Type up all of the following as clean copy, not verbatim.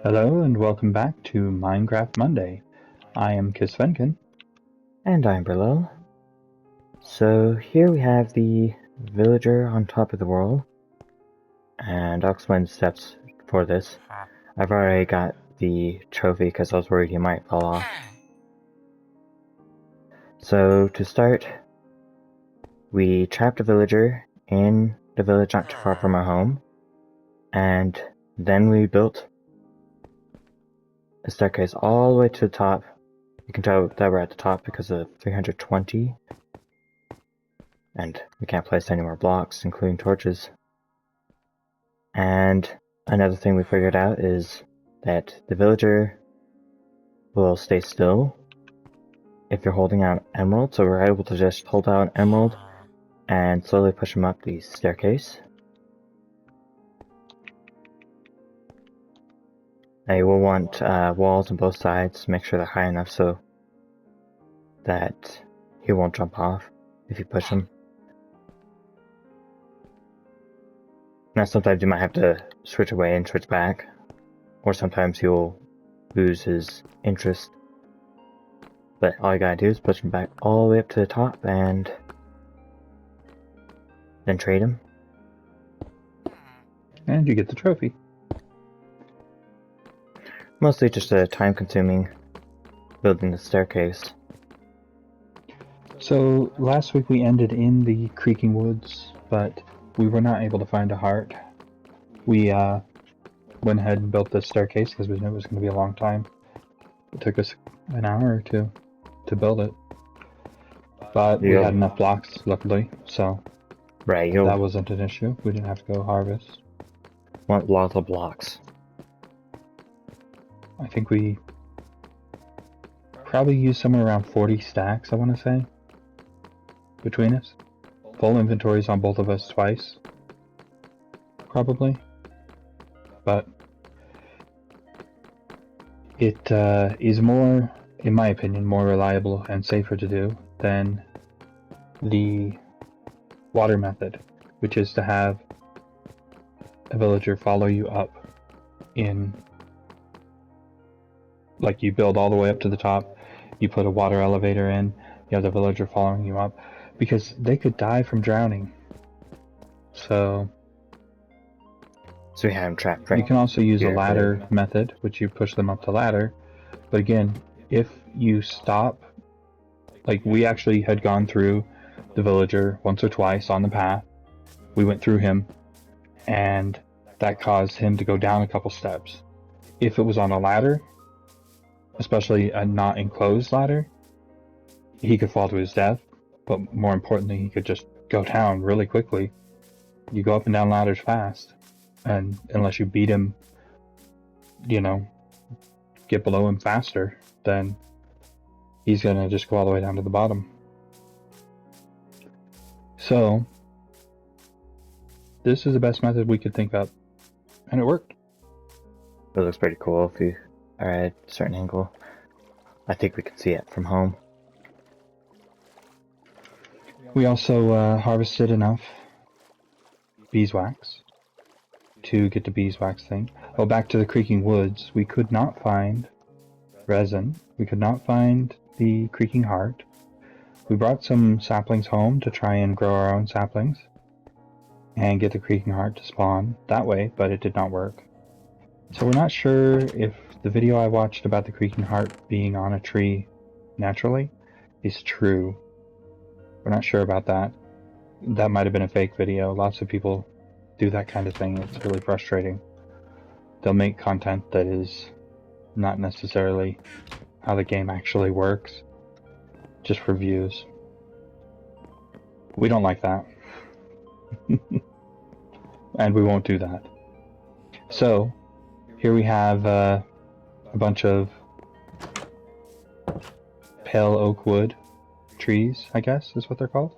Hello and welcome back to Minecraft Monday. I am Kisvenkin. And I'm Brillo. So here we have the villager on top of the world, and I'll explain the steps for this. I've already got the trophy because I was worried he might fall off. So to start, we trapped a villager in the village not too far from our home, and then we built a staircase all the way to the top. You can tell that we're at the top because of 320, and we can't place any more blocks, including torches. And another thing we figured out is that the villager will stay still if you're holding out an emerald, so we're able to just hold out an emerald and slowly push him up the staircase. Now you will want walls on both sides to make sure they're high enough so that he won't jump off if you push him. Now sometimes you might have to switch away and switch back, or sometimes he'll lose his interest. But all you gotta do is push him back all the way up to the top and then trade him. And you get the trophy. Mostly just a time-consuming building the staircase. So last week we ended in the Creaking Woods, but we were not able to find a heart. We went ahead and built the staircase because we knew it was going to be a long time. It took us an hour or two to build it. But we had enough blocks, luckily, so right, that wasn't an issue. We didn't have to go harvest. Want lots of blocks. I think we probably used somewhere around 40 stacks, I want to say, between us. Full inventories on both of us twice, probably. But it is more, in my opinion, more reliable and safer to do than the water method, which is to have a villager follow you up in, like, you build all the way up to the top, you put a water elevator in, you have the villager following you up, because they could die from drowning. So we have him trapped right. You can also use a ladder method, which you push them up the ladder. But again, if you stop, like we actually had gone through the villager once or twice on the path. We went through him, and that caused him to go down a couple steps. If it was on a ladder, especially a not enclosed ladder, he could fall to his death, but more importantly, he could just go down really quickly. You go up and down ladders fast, and unless you beat him, you know, get below him faster, then he's gonna just go all the way down to the bottom. So this is the best method we could think of, and it worked. It looks pretty cool if you are at a certain angle. I think we can see it from home. We also harvested enough beeswax to get the beeswax thing. Oh, back to the Creaking Woods. We could not find resin. We could not find the Creaking Heart. We brought some saplings home to try and grow our own saplings and get the Creaking Heart to spawn that way, but it did not work. So we're not sure if the video I watched about the Creaking Heart being on a tree naturally is true. We're not sure about that. That might have been a fake video. Lots of people do that kind of thing. It's really frustrating. They'll make content that is not necessarily how the game actually works, just for views. We don't like that. And we won't do that. So here we have a bunch of pale oak wood trees, I guess is what they're called.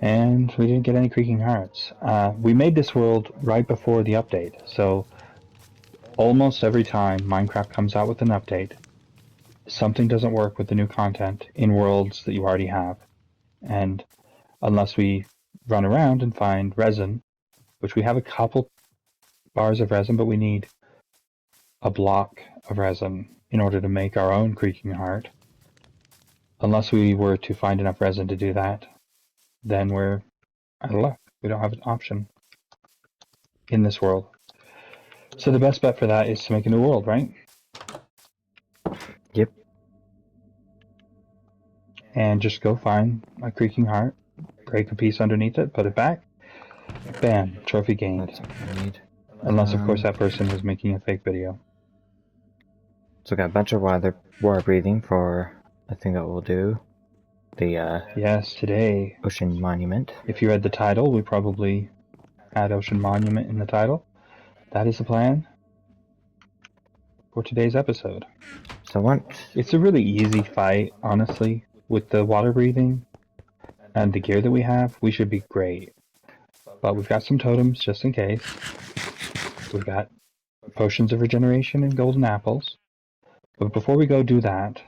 And we didn't get any Creaking Hearts. We made this world right before the update, so almost every time Minecraft comes out with an update, something doesn't work with the new content in worlds that you already have. And unless we run around and find resin, which we have a couple bars of resin, but we need a block of resin in order to make our own creaking heart. Unless we were to find enough resin to do that, then we're out of luck. We don't have an option in this world. So the best bet for that is to make a new world, right? Yep. And just go find a creaking heart, break a piece underneath it, put it back, bam, trophy gained. That's what I need. Unless, of course, that person was making a fake video. So got a bunch of water breathing for a thing that we'll do. The Yes, today, Ocean Monument. if you read the title, we probably had Ocean Monument in the title. That is the plan for today's episode. So once It's a really easy fight, honestly. With the water breathing and the gear that we have, we should be great. But we've got some totems just in case. We've got potions of regeneration and golden apples. But before we go do that,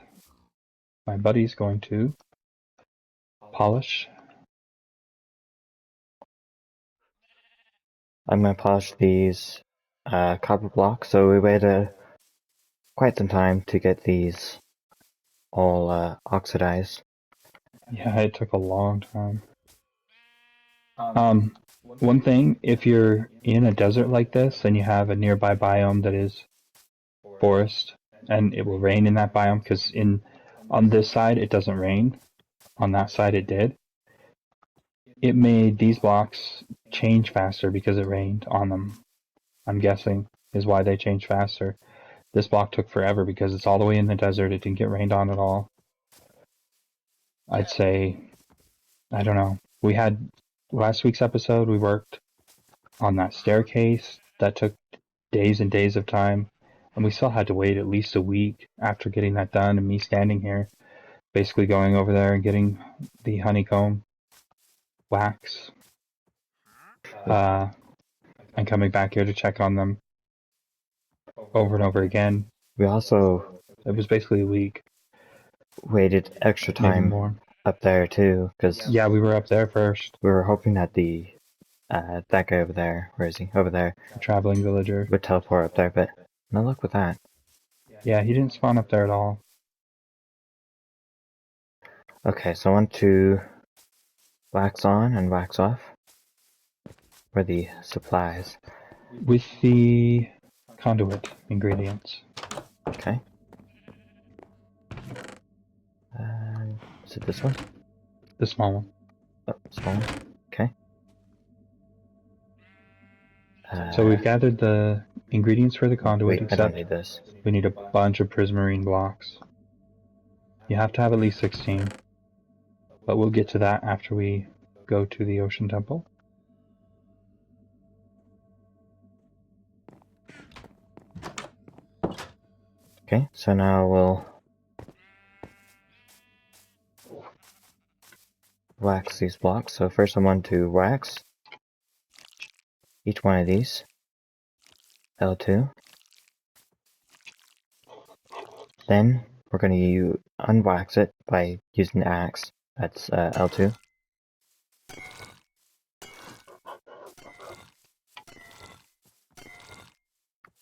my buddy's going to polish. I'm gonna polish these copper blocks. So we waited quite some time to get these all oxidized. Yeah, it took a long time. One thing, if you're in a desert like this and you have a nearby biome that is forest, and it will rain in that biome, because on this side it doesn't rain, on that side it did. It made these blocks change faster because it rained on them. I'm guessing is why they changed faster. This block took forever because it's all the way in the desert. It didn't get rained on at all. I'd say, I don't know. We had last week's episode, we worked on that staircase. That took days and days of time. And we still had to wait at least a week after getting that done, and me standing here, basically going over there and getting the honeycomb wax, and coming back here to check on them over and over again. We also It was basically a week, waited extra maybe time more. up there too, because Yeah, we were up there first, we were hoping that the that guy over there, where is he? Over there, the traveling villager. would teleport up there, but no luck with that. Yeah, he didn't spawn up there at all. Okay, so I want to wax on and wax off for the supplies. With the conduit ingredients. Okay. Is it this one? The small one. Oh, small one. Okay. So we've gathered the ingredients for the conduit, wait, I don't except need this. we need a bunch of prismarine blocks. You have to have at least 16. But we'll get to that after we go to the Ocean Temple. Okay, so now we'll wax these blocks. So first I want to wax each one of these. L2. Then we're going to unwax it by using the axe. That's L2.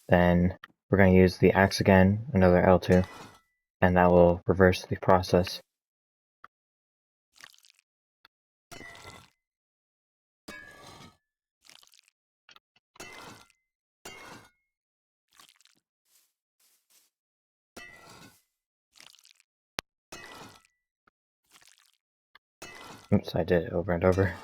Then we're going to use the axe again, another L2, and that will reverse the process. Oops, I did it over and over.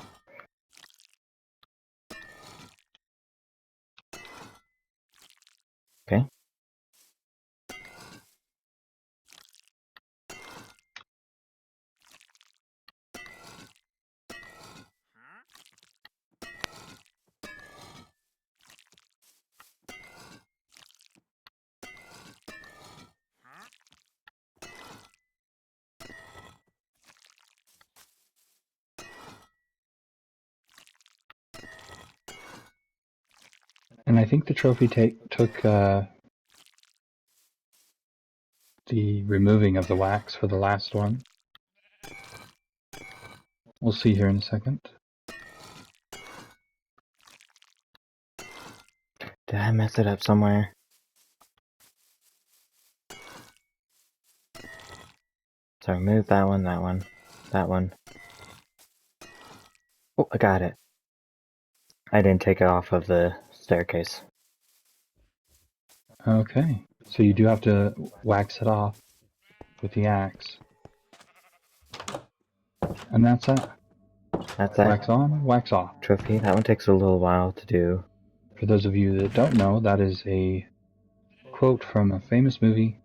Okay. And I think the trophy took the removing of the wax for the last one. We'll see here in a second. Did I mess it up somewhere? So remove that one, that one. Oh, I got it. I didn't take it off of the staircase. Okay. So you do have to wax it off with the axe. And that's it. That's that Wax on, wax off. trophy. That one takes a little while to do. For those of you that don't know, that is a quote from a famous movie,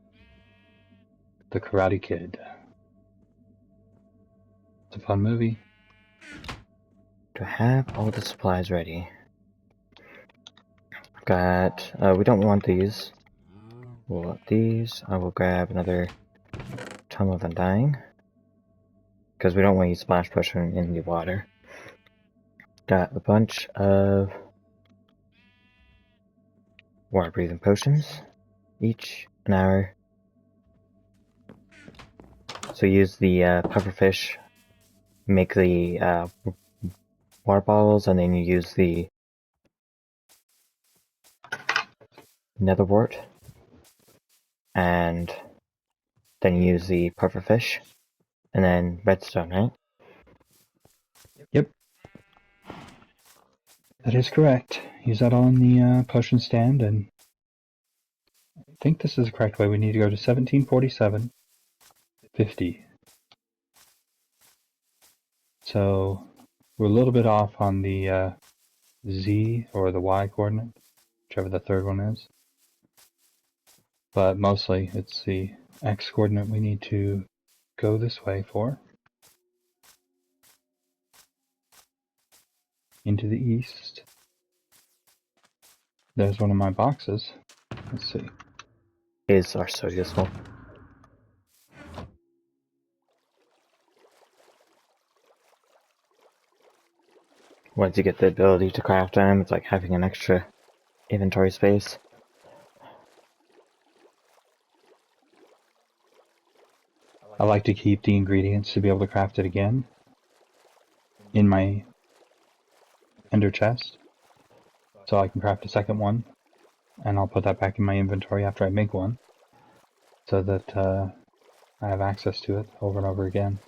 The Karate Kid. It's a fun movie. To have all the supplies ready. Got, we don't want these. We'll want these. I will grab another Tome of Undying. Because we don't want to use Splash Potion in the water. Got a bunch of water breathing potions. Each an hour. So use the pufferfish, make the water bottles, and then you use the netherwort, and then you use the pufferfish, and then redstone, right? Yep. That is correct. Use that on the potion stand, and I think this is the correct way. We need to go to 1747, 50. So we're a little bit off on the Z or the Y coordinate, whichever the third one is. But mostly it's the X coordinate we need to go this way for. Into the east. There's one of my boxes. Let's see. These are so useful. Once you get the ability to craft them, it's like having an extra inventory space. I like to keep the ingredients to be able to craft it again in my ender chest, so I can craft a second one, and I'll put that back in my inventory after I make one, so that I have access to it over and over again.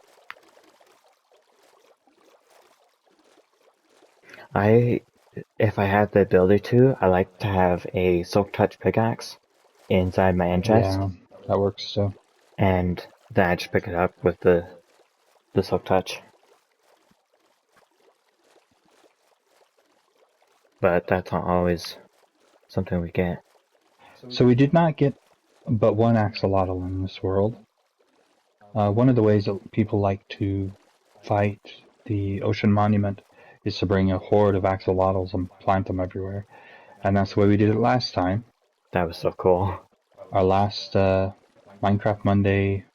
If I had the ability to, I like to have a Silk Touch pickaxe inside my end chest, Yeah, that works too. and then I just pick it up with the Silk Touch. But that's not always something we get. So we did not get but one axolotl in this world. One of the ways that people like to fight the ocean monument is to bring a horde of axolotls and plant them everywhere. And that's the way we did it last time. That was so cool. Our last Minecraft Monday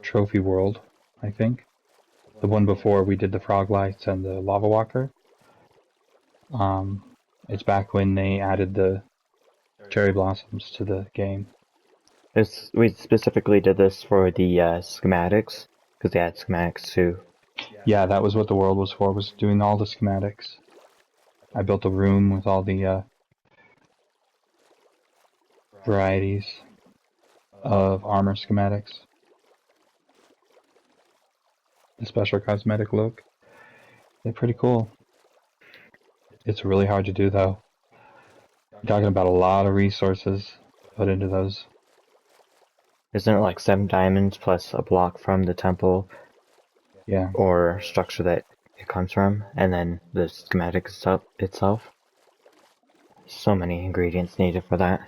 trophy world, I think. The one before we did the frog lights and the lava walker. It's back when they added the cherry blossoms to the game. We specifically did this for the schematics, because they had schematics too. Yeah, that was what the world was for, was doing all the schematics. I built a room with all the varieties of armor schematics. The special cosmetic look. They're pretty cool. It's really hard to do though. You're talking about a lot of resources put into those. Isn't it like 7 diamonds plus a block from the temple Yeah. or structure that it comes from, and then the schematic itself? So many ingredients needed for that.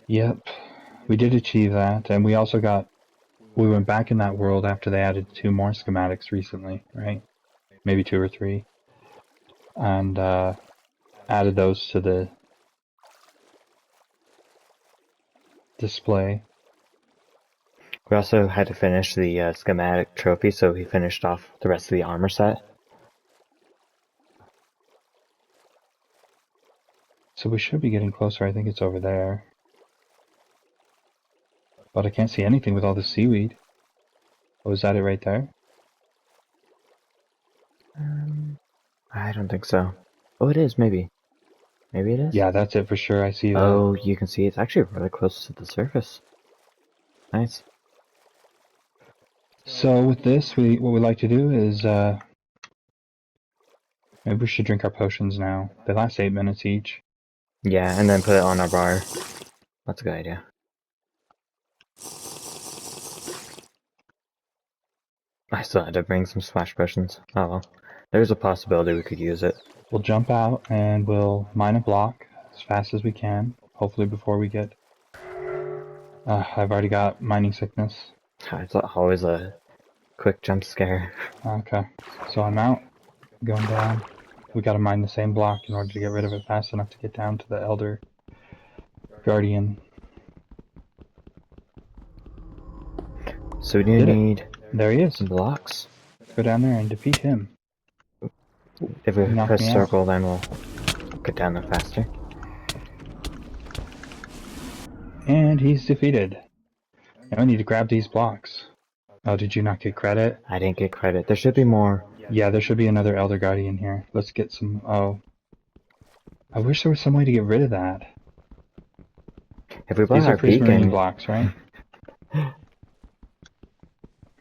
Yep. We did achieve that, and we also we went back in that world after they added 2 more schematics recently, right? Maybe 2 or 3. And added those to the display. We also had to finish the schematic trophy, so he finished off the rest of the armor set. So we should be getting closer. I think it's over there. But I can't see anything with all the seaweed. Oh, is that it right there? I don't think so. Oh, it is, maybe. Maybe it is? Yeah, that's it for sure. I see that. Oh, you can see it's actually really close to the surface. Nice. So with this, what we like to do is maybe we should drink our potions now. They last 8 minutes each. Yeah, and then put it on our bar. That's a good idea. I still had to bring some splash potions. Oh well. There's a possibility we could use it. We'll jump out and we'll mine a block as fast as we can. Hopefully before we get... I've already got mining sickness. It's always a quick jump scare. Okay, so I'm out, going down. We gotta mine the same block in order to get rid of it fast enough to get down to the Elder Guardian. So we do need There he is. some blocks. Let's go down there and defeat him. If we Knock press me out. circle, then we'll get down there faster. And he's defeated. Now we need to grab these blocks. Oh, did you not get credit? I didn't get credit. There should be more. Yeah, there should be another Elder Guardian here. Let's get some... Oh. I wish there was some way to get rid of that. If we brought These our are prismarine beacon, blocks, right?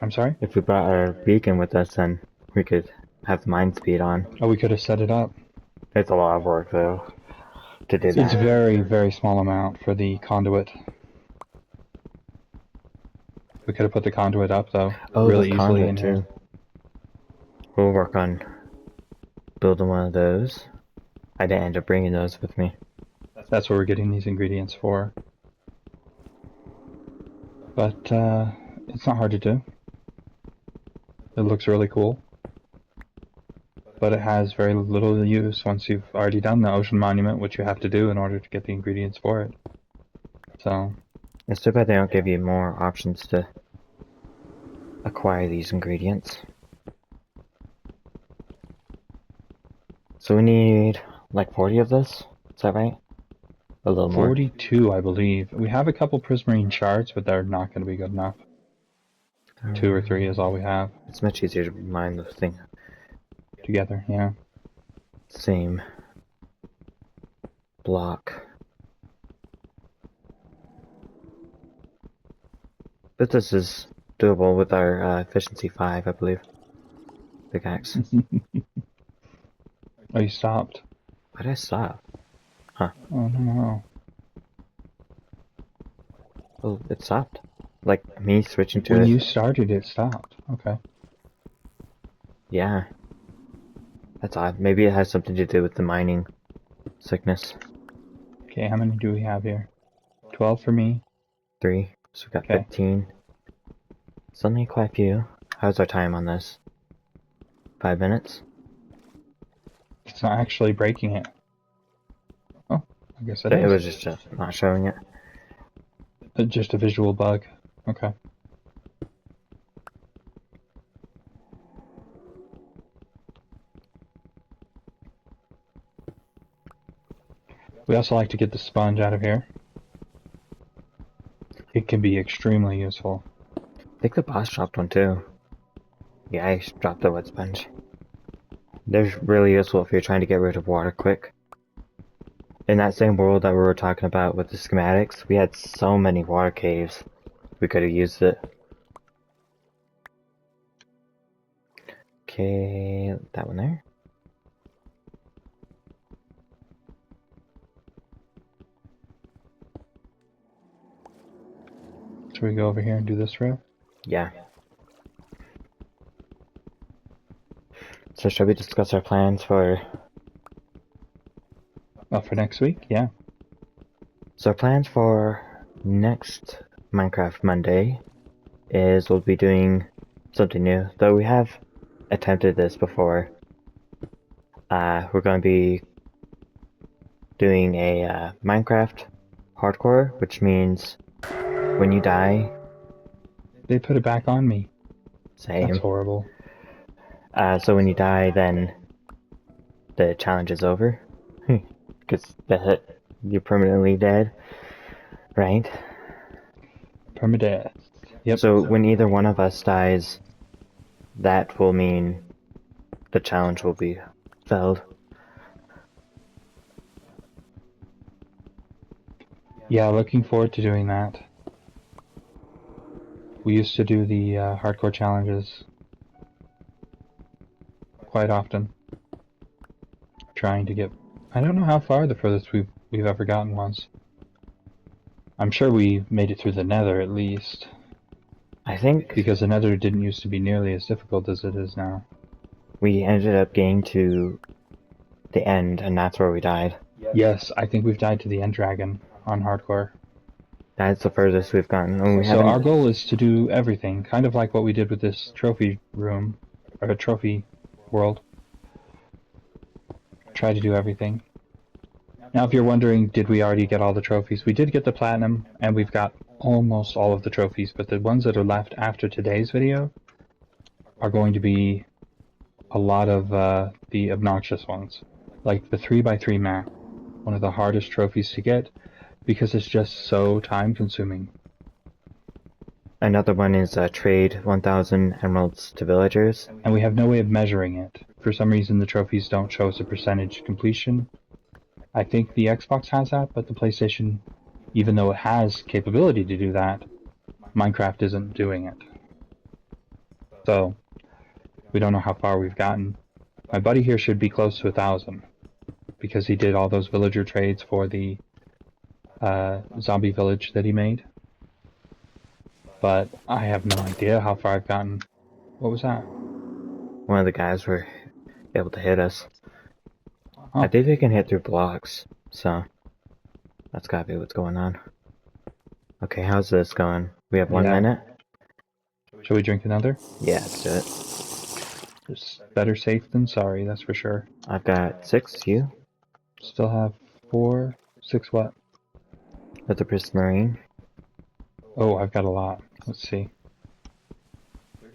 I'm sorry? if we brought our beacon with us, then we could have mine speed on. Oh, we could have set it up. It's a lot of work though to do It's that. very, very small amount for the conduit. We could have put the conduit up, though, really the easily conduit in here. too. We'll work on building one of those. I didn't end up bringing those with me. That's what we're getting these ingredients for. But it's not hard to do. It looks really cool. But it has very little use once you've already done the ocean monument, which you have to do in order to get the ingredients for it. So, It's too bad they don't give you more options to acquire these ingredients. So we need like 40 of this, is that right? A little more. 42, I believe. We have a couple prismarine shards, but they're not going to be good enough. 2 or 3 is all we have. It's much easier to mine the thing. Together, yeah. Same block. But this is doable with our efficiency 5, I believe. Pickaxe. Oh, you stopped. Why did I stop? Oh, no. Oh, it stopped. Like me switching to When it. you started, it stopped. Okay. Yeah. That's odd. Maybe it has something to do with the mining sickness. Okay, how many do we have here? 12 for me. 3. So we got Okay. 15. Suddenly quite a few. How's our time on this? 5 minutes? It's not actually breaking it. Oh, I guess it It is. was just not showing it. Just a visual bug. Okay. We also like to get the sponge out of here. It can be extremely useful. I think the boss dropped one too. Yeah, I dropped the wet sponge. They're really useful if you're trying to get rid of water quick. In that same world that we were talking about with the schematics, we had so many water caves. We could have used it. Okay, that one there. Should we go over here and do this row? Yeah. So shall we discuss our plans for... Oh, for next week? Yeah. So our plans for next Minecraft Monday is we'll be doing something new. Though we have attempted this before. We're going to be doing a Minecraft hardcore, which means when you die... They put it back on me. Same. That's horrible. So when you die, then the challenge is over. Because you're permanently dead, right? Permadeath. Yep. So when either one of us dies, that will mean the challenge will be failed. Yeah, looking forward to doing that. We used to do the hardcore challenges quite often, trying to get. I don't know how far the furthest we've ever gotten was. I'm sure we made it through the Nether at least, I think because the Nether didn't used to be nearly as difficult as it is now. we ended up getting to the end, and that's where we died. Yes, I think we've died to the End Dragon on hardcore. That's the furthest we've gotten. And we So our haven't. goal is to do everything, kind of like what we did with this trophy room, or trophy world. Try to do everything. Now if you're wondering, did we already get all the trophies? We did get the platinum, and we've got almost all of the trophies, but the ones that are left after today's video are going to be a lot of the obnoxious ones. Like the 3x3 map, one of the hardest trophies to get, because it's just so time consuming. Another one is trade 1,000 emeralds to villagers. And we have no way of measuring it. For some reason the trophies don't show us a percentage completion. I think the Xbox has that, but the PlayStation, even though it has capability to do that, Minecraft isn't doing it. So, we don't know how far we've gotten. My buddy here should be close to 1,000, because he did all those villager trades for the zombie village that he made. But I have no idea how far I've gotten. What was that? One of the guys were able to hit us. Oh. I think they can hit through blocks, so that's gotta be what's going on. Okay, how's this going? We have 1 minute? Shall we drink another? Yeah, let's do it. It's better safe than sorry, that's for sure. I've got 6, you? Still have 4, 6 what? With the Prismarine. Oh, I've got a lot. Let's see.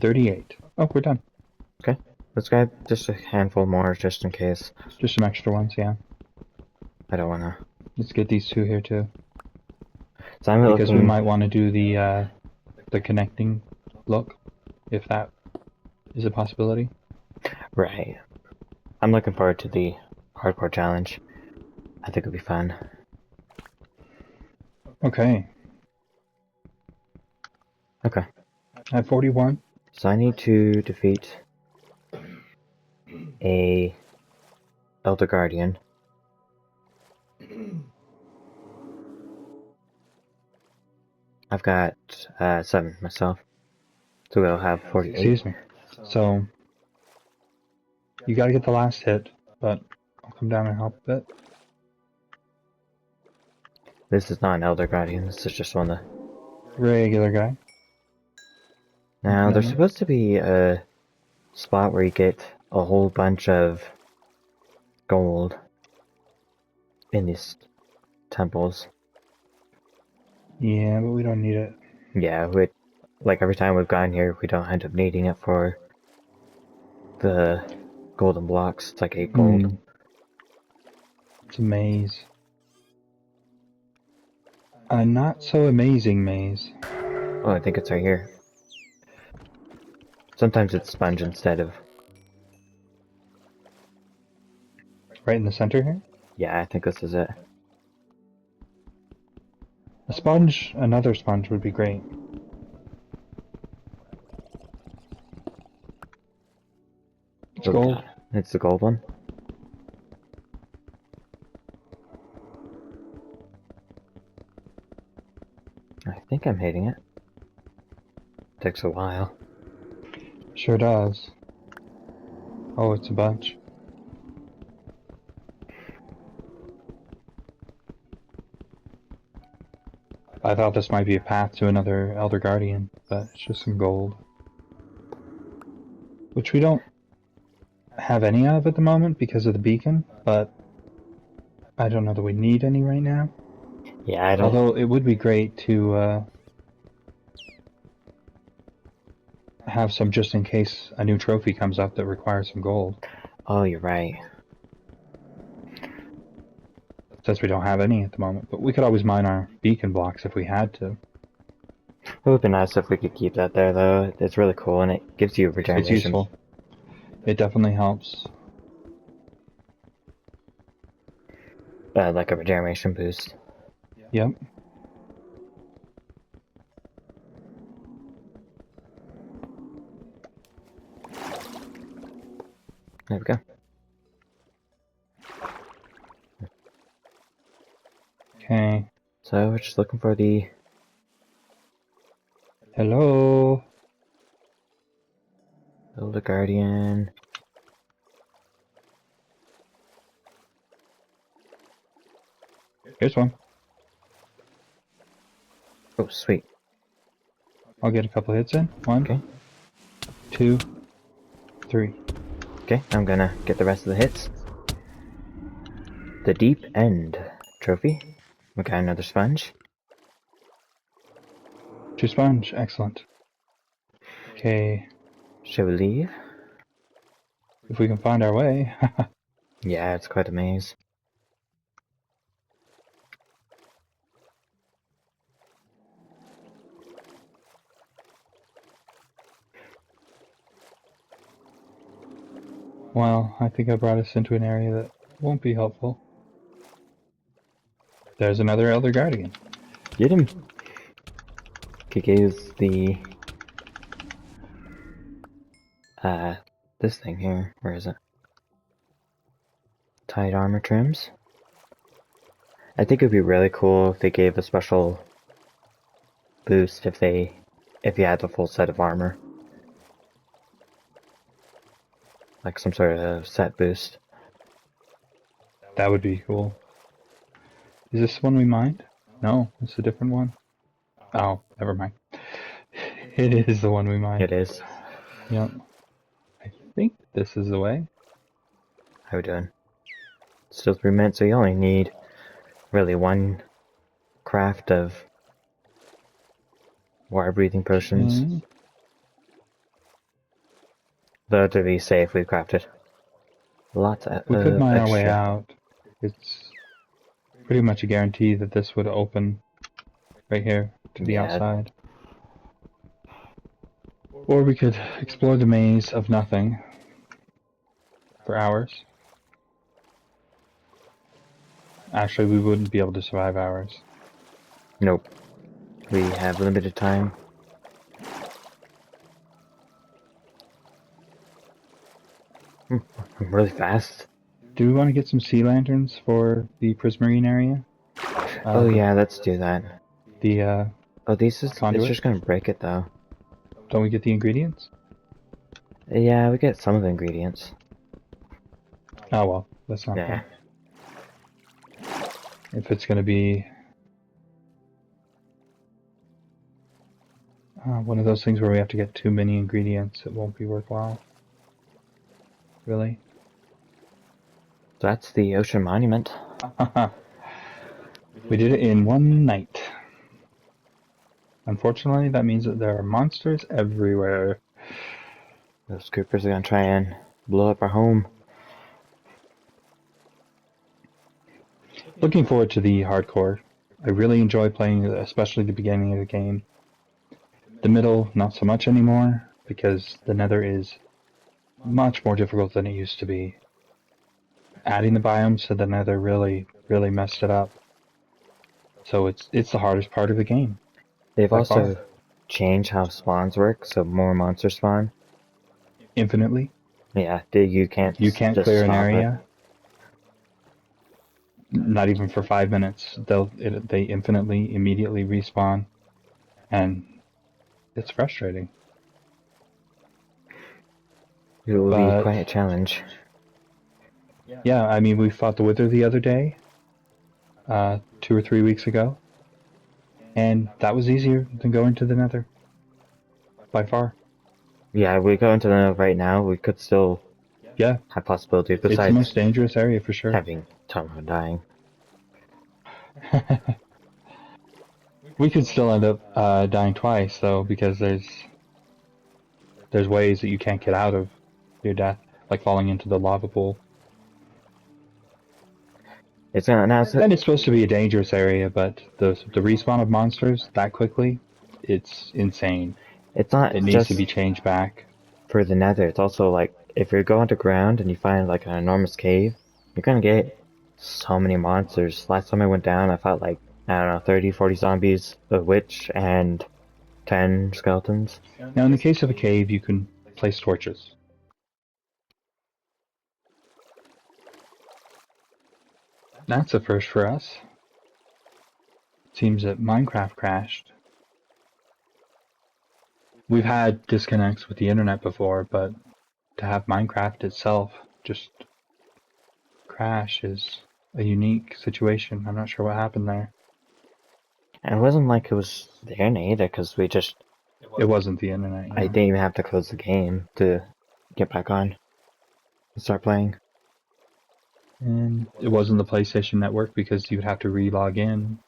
38. Oh, we're done. Okay, let's grab just a handful more just in case. Just some extra ones, yeah. I don't wanna. Let's get these 2 here too. So I'm Because looking. we might want to do the connecting look, if that is a possibility. Right. I'm looking forward to the hardcore challenge. I think it'll be fun. Okay. Okay. I have 41. So I need to defeat a Elder Guardian. I've got 7 myself. So we'll have 48. Excuse me. So, you gotta get the last hit, but I'll come down and help a bit. This is not an Elder Guardian, this is just one of the... Regular guy. Now, there's supposed to be a spot where you get a whole bunch of gold in these temples. Yeah, but we don't need it. Yeah, like every time we've gone here, we don't end up needing it for the golden blocks. It's like 8 gold. It's a maze. A not so amazing maze. Oh, I think it's right here. Sometimes it's sponge instead of... Right in the center here? Yeah, I think this is it. A sponge, another sponge would be great. It's gold. It's the gold one. I think I'm hitting it. Takes a while. Sure does. Oh, it's a bunch. I thought this might be a path to another Elder Guardian, but it's just some gold. Which we don't have any of at the moment because of the beacon, but I don't know that we need any right now. Yeah, I don't... Although it would be great to have some just in case a new trophy comes up that requires some gold. Oh, you're right. Since we don't have any at the moment, but we could always mine our beacon blocks if we had to. It would be nice if we could keep that there, though. It's really cool, and it gives you regeneration. It's useful. It definitely helps. Like a regeneration boost. Yep. There we go. Okay. So we're just looking for the... Hello? Build a guardian. Here's one. Oh, sweet. I'll get a couple hits in. 1, Okay. 2, 3. Okay, I'm gonna get the rest of the hits. The Deep End trophy. We got another sponge. 2 sponge. Excellent. Okay. Shall we leave? If we can find our way. Yeah, it's quite a maze. Well, I think I brought us into an area that won't be helpful. There's another Elder Guardian. Get him! Okay, use the... this thing here. Where is it? Tight armor trims. I think it'd be really cool if they gave a special boost if you had the full set of armor. Like some sort of set boost. That would be cool. Is this the one we mined? No, it's a different one. Oh, never mind. It is the one we mined. It is. Yep. I think this is the way. How we doing? Still 3 minutes, so you only need really one craft of water breathing potions. Okay. Though to be safe, we've crafted lots of We could mine our way extra. out. It's pretty much a guarantee that this would open right here to the outside. Or we could explore the maze of nothing for hours. Actually, we wouldn't be able to survive hours. Nope. We have limited time. I'm really fast. Do we want to get some sea lanterns for the Prismarine area? Oh yeah, let's do that. The Oh, it's conduit? just gonna break it though. Don't we get the ingredients? Yeah, we get some of the ingredients. Oh well, that's not Yeah. fun. If it's going to be one of those things where we have to get too many ingredients, it won't be worthwhile. Really? That's the ocean monument. We did it in one night. Unfortunately, that means that there are monsters everywhere. Those creepers are gonna try and blow up our home. Looking forward to the hardcore. I really enjoy playing, especially the beginning of the game. The middle, not so much anymore, because the Nether is much more difficult than it used to be. Adding the biomes to the Nether really messed it up. So it's the hardest part of the game. They've By also far. changed how spawns work, so more monsters spawn. Infinitely. Yeah, you can't You can't just clear an stop area. Not even for 5 minutes. They infinitely, immediately respawn, and it's frustrating. it. It will be But quite a challenge. yeah, I mean, we fought the Wither the other day, 2 or 3 weeks ago, and that was easier than going to the Nether, by far. Yeah, we go into the right now, we could still Yeah, have possibilities it's the besides most dangerous area for sure. having time of dying. We could still end up dying twice, though, because there's ways that you can't get out of your death, like falling into the lava pool. It's gonna now. And it's supposed to be a dangerous area, but the respawn of monsters that quickly, it's insane. It's not It needs just to be changed back. for the Nether. It's also like if you go underground and you find like an enormous cave, you're gonna get so many monsters. Last time I went down, I fought like I don't know 30, 40 zombies, a witch, and 10 skeletons. Now, in the case of a cave, you can place torches. That's a first for us. Seems that Minecraft crashed. We've had disconnects with the internet before, but to have Minecraft itself just crash is a unique situation. I'm not sure what happened there. And it wasn't like it was the internet either, because we just... It wasn't the internet. I didn't even have to close the game to get back on and start playing. And it wasn't the PlayStation Network because you would have to re-log in.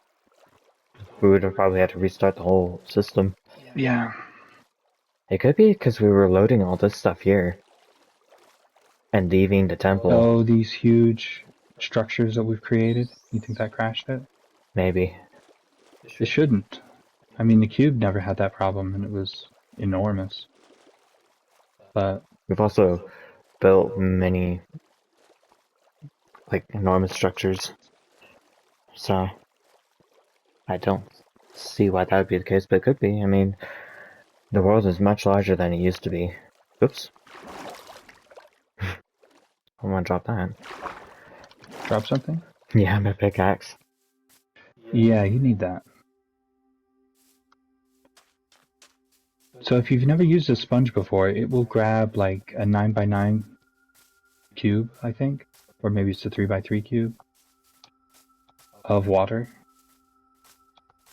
We would have probably had to restart the whole system. Yeah. It could be because we were loading all this stuff here. And leaving the temple. Oh, these huge structures that we've created. You think that crashed it? Maybe. It shouldn't. I mean, the cube never had that problem, and it was enormous. But we've also built many, like, enormous structures. So, I don't see why that would be the case, but it could be. I mean, the world is much larger than it used to be. Oops. I want to drop that. drop something? Yeah, my pickaxe. Yeah, you need that. So if you've never used a sponge before, it will grab like a 9x9 cube, I think, or maybe it's a 3x3 cube of water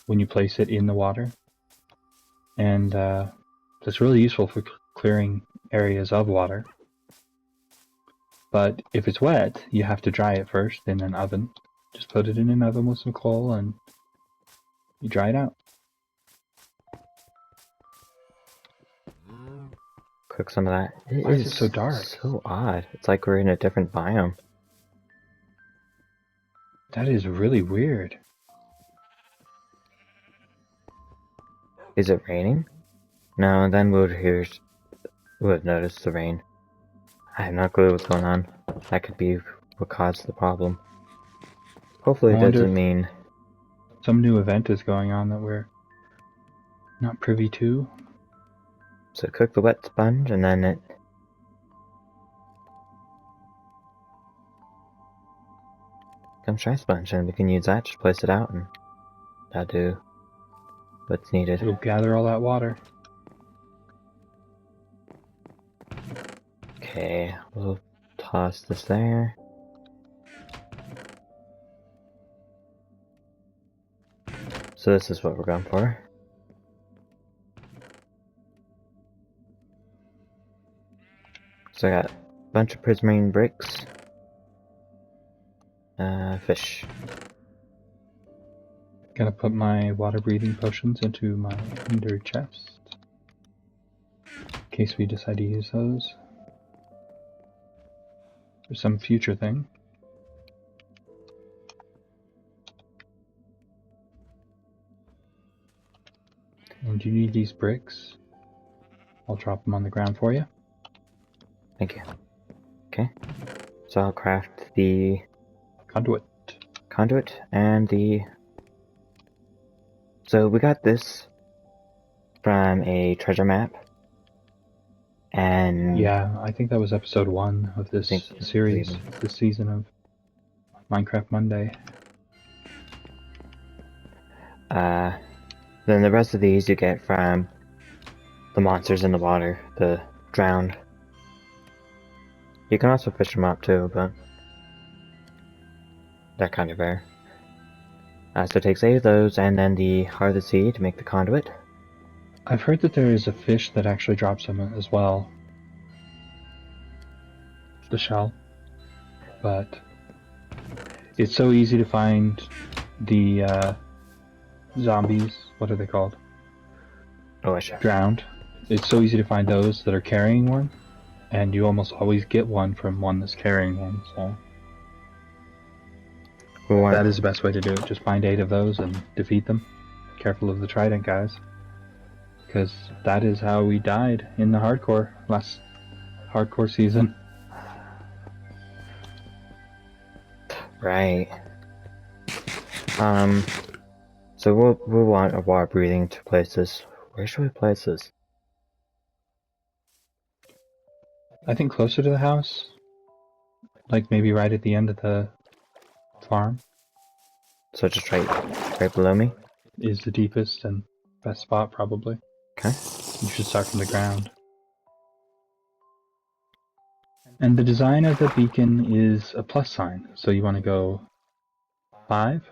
when you place it in the water. And that's really useful for clearing areas of water. But if it's wet, you have to dry it first in an oven. Just put it in an oven with some coal and you dry it out. Cook some of that. Why is it so dark? So odd. It's like we're in a different biome. That is really weird. Is it raining? No, then we would have noticed the rain. I have no clue what's going on. That could be what caused the problem. Hopefully it doesn't mean... some new event is going on that we're not privy to. So cook the wet sponge and then it... becomes dry sponge and we can use that, just place it out and that'll do what's needed. It'll gather all that water. Okay, we'll toss this there. So this is what we're going for. So I got a bunch of prismarine bricks. Fish. Gotta put my water breathing potions into my ender chest. In case we decide to use those. For some future thing. And you need these bricks. I'll drop them on the ground for you. Thank you. Okay. So I'll craft the conduit and the... So we got this from a treasure map. And... yeah, I think that was episode 1 of this series, this season of Minecraft Monday. Then the rest of these you get from the monsters in the water, the drowned. You can also fish them up too, but they're kind of rare. So it takes 8 of those and then the heart of the sea to make the conduit. I've heard that there is a fish that actually drops them as well. The shell. But it's so easy to find the zombies. What are they called? Oh, I should. Drowned. It's so easy to find those that are carrying one. And you almost always get one from one that's carrying one, so... that is the best way to do it. Just find 8 of those and defeat them. Careful of the trident, guys. Because that is how we died in the last hardcore season. Right. So we'll want a water breathing to place this. Where should we place this? I think closer to the house. Like maybe right at the end of the farm So just right below me? is the deepest and best spot, probably. Okay. You should start from the ground. And the design of the beacon is a plus sign, so you want to go 5.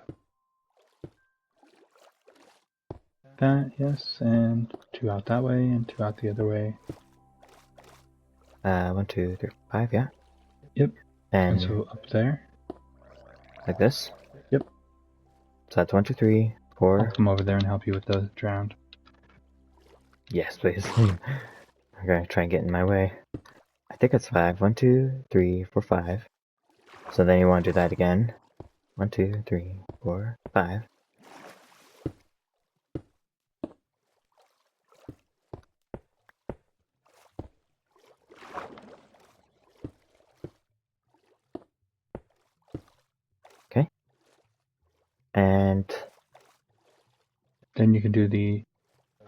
That, yes, and 2 out that way, and 2 out the other way. 1, 2, 3, 5, yeah. Yep. And And so up there. like this? Yep. So that's 1, 2, 3, I'll 4. come over there and help you with the drowned. Yes, please. I'm gonna try and get in my way. I think it's 5. 1, 2, 3, 4, 5. So then you want to do that again. 1, 2, 3, 4, 5. Okay. And Then you can do the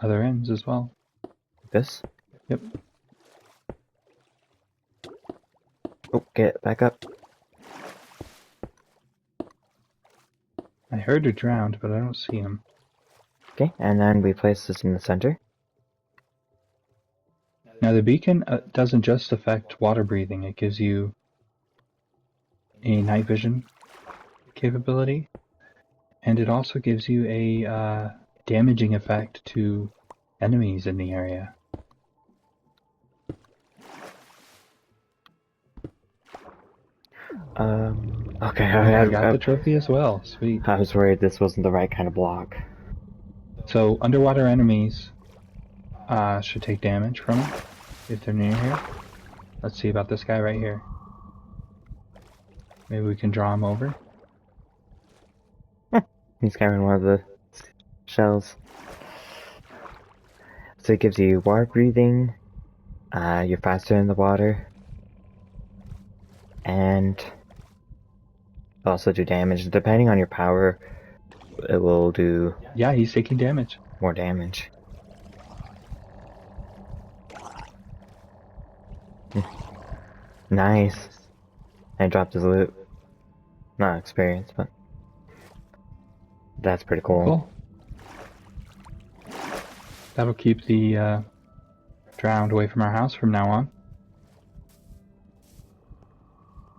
other ends as well. this. Yep. Oh, get back up. I heard a drowned, but I don't see him. Okay, and then we place this in the center. Now the beacon doesn't just affect water breathing, it gives you a night vision capability, and it also gives you a damaging effect to enemies in the area. Okay, I got the trophy as well. Sweet. I was worried this wasn't the right kind of block. So underwater enemies should take damage from it if they're near here. Let's see about this guy right here. Maybe we can draw him over. He's carrying one of the shells. So it gives you water breathing, you're faster in the water, and also do damage. Depending on your power, it will do Yeah, he's taking damage. more damage. Nice. And dropped his loot. Not experience, but that's pretty cool. Cool. That'll keep the drowned away from our house from now on.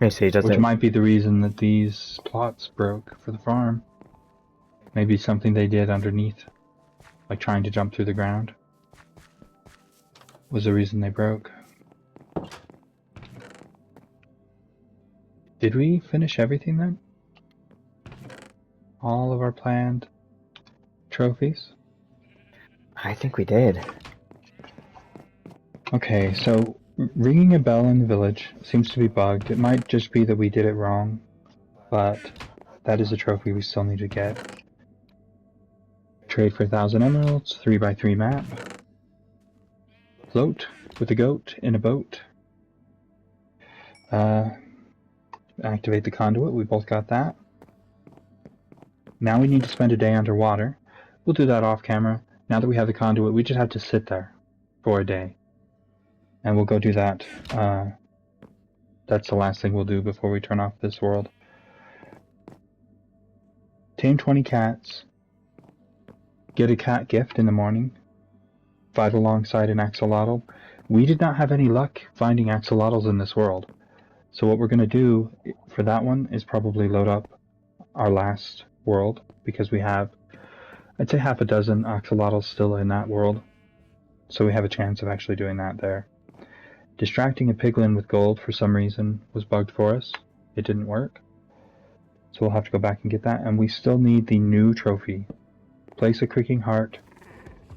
You see, Which might be the reason that these plots broke for the farm. Maybe something they did underneath, like trying to jump through the ground, was the reason they broke. Did we finish everything then? All of our planned trophies? I think we did. Okay, so ringing a bell in the village seems to be bugged. It might just be that we did it wrong, but that is a trophy we still need to get. Trade for 1,000 emeralds, 3x3 map. Float with a goat in a boat. Activate the conduit, we both got that. Now we need to spend a day underwater. We'll do that off camera. Now that we have the conduit, we just have to sit there for a day. And we'll go do that. That's the last thing we'll do before we turn off this world. Tame 20 cats. Get a cat gift in the morning. Fight alongside an axolotl. We did not have any luck finding axolotls in this world. So what we're going to do for that one is probably load up our last world, because we have, I'd say, half a dozen axolotls still in that world. So we have a chance of actually doing that there. Distracting a piglin with gold for some reason was bugged for us. It didn't work. So we'll have to go back and get that. And we still need the new trophy. Place a creaking heart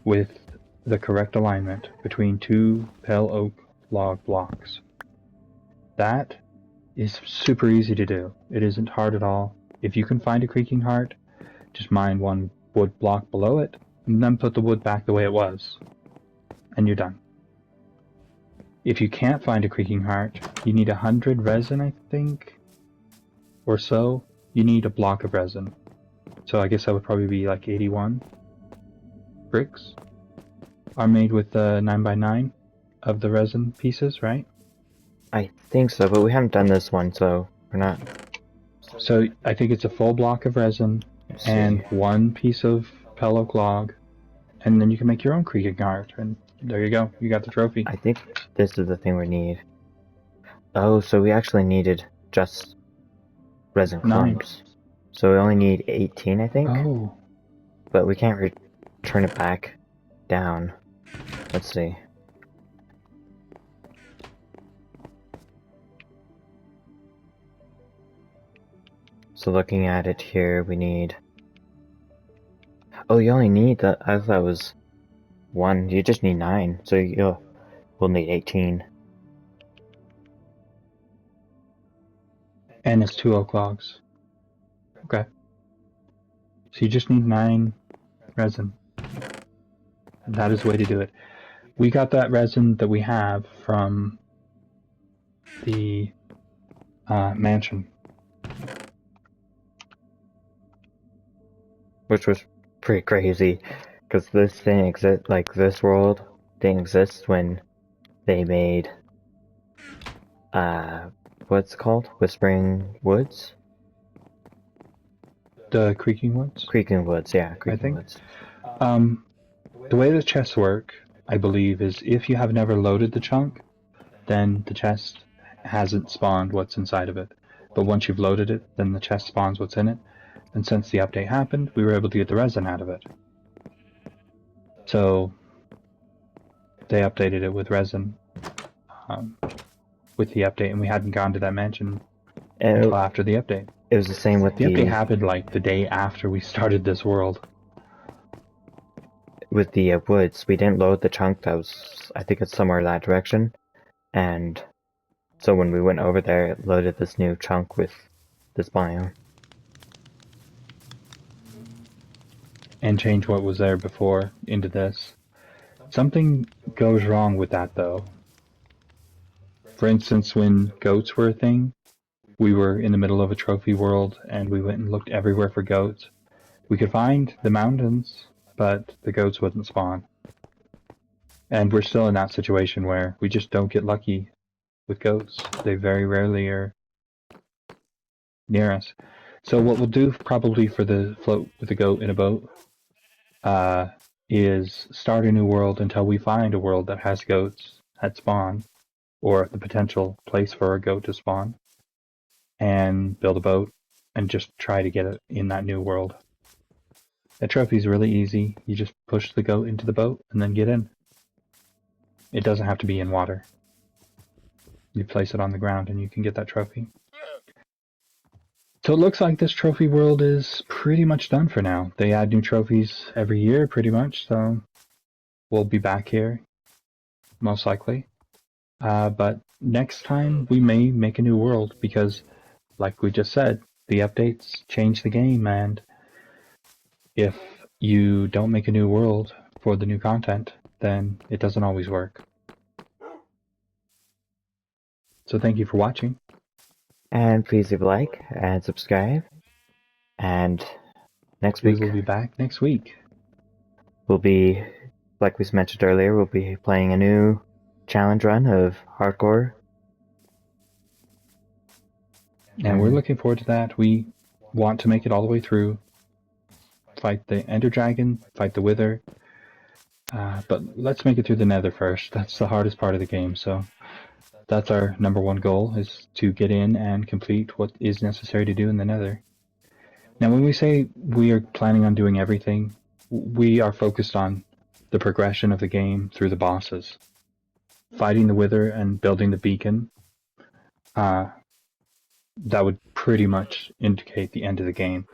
with the correct alignment between 2 pale oak log blocks. That is super easy to do. It isn't hard at all. If you can find a creaking heart, just mine 1 wood block below it, and then put the wood back the way it was. And you're done. If you can't find a creaking heart, you need 100 resin, I think, or so. You need a block of resin. So I guess that would probably be like 81 bricks are made with 9x9 of the resin pieces, right? I think so, but we haven't done this one, so we're not So I think it's a full block of resin Let's and see. one piece of pellock log, and then you can make your own creaking heart, and there you go. You got the trophy. I think this is the thing we need. Oh, so we actually needed just resin 9. clumps. So we only need 18, I think. Oh. But we can't turn it back down. Let's see. So looking at it here, we need... Oh, you only need that. I thought it was 1. You just need 9. So we'll need 18. And it's 2 oak logs. Okay. So you just need 9 resin. That is the way to do it. We got that resin that we have from the mansion. Which was pretty crazy. Because this didn't exist, like this world didn't exist when they made, what's it called? Whispering Woods? The Creaking Woods? Creaking Woods, yeah, I Creaking think. Woods. The way the chests work, I believe, is if you have never loaded the chunk, then the chest hasn't spawned what's inside of it. But once you've loaded it, then the chest spawns what's in it. And since the update happened, we were able to get the resin out of it. So they updated it with resin with the update, and we hadn't gone to that mansion And until after the update. it was the same with The update happened like the day after we started this world. with the woods. We didn't load the chunk that was, I think it's somewhere that direction. And so when we went over there, it loaded this new chunk with this biome. And change what was there before into this. Something goes wrong with that, though. For instance, when goats were a thing, we were in the middle of a trophy world, and we went and looked everywhere for goats. We could find the mountains, but the goats wouldn't spawn. And we're still in that situation where we just don't get lucky with goats. They very rarely are near us. So what we'll do probably for the float with the goat in a boat is start a new world until we find a world that has goats at spawn, or the potential place for a goat to spawn, and build a boat and just try to get it in that new world. That trophy is really easy. You just push the goat into the boat and then get in. It doesn't have to be in water. You place it on the ground and you can get that trophy. So it looks like this trophy world is pretty much done for now. They add new trophies every year pretty much, so we'll be back here, most likely. But next time we may make a new world because, like we just said, the updates change the game, and if you don't make a new world for the new content, then it doesn't always work. So thank you for watching. And please leave a like and subscribe. And next We week will be back next week. we'll be, like we mentioned earlier, we'll be playing a new challenge run of hardcore. And we're looking forward to that. We want to make it all the way through. Fight the Ender Dragon, fight the Wither. But let's make it through the Nether first. That's the hardest part of the game, so that's our #1 goal, is to get in and complete what is necessary to do in the Nether. Now, when we say we are planning on doing everything, we are focused on the progression of the game through the bosses. Fighting the Wither and building the beacon, that would pretty much indicate the end of the game.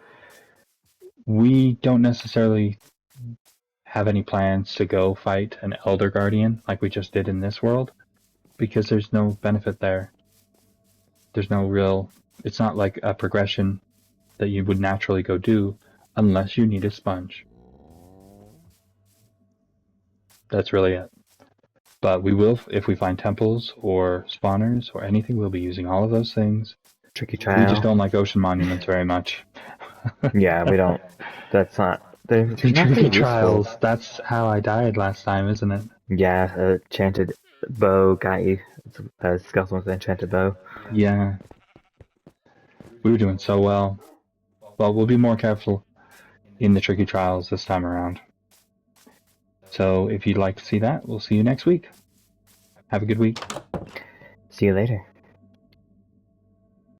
We don't necessarily have any plans to go fight an Elder Guardian like we just did in this world, because there's no benefit there. There's no real... It's not like a progression that you would naturally go do unless you need a sponge. That's really it. But we will, if we find temples or spawners or anything, we'll be using all of those things. Tricky trial. We just don't like ocean monuments very much. Yeah, we don't. That's not. They're not Tricky very trials. useful. That's how I died last time, isn't it? Yeah, enchanted bow got you. Skeleton with an enchanted bow. Yeah. We were doing so well. Well, we'll be more careful in the tricky trials this time around. So if you'd like to see that, we'll see you next week. Have a good week. See you later.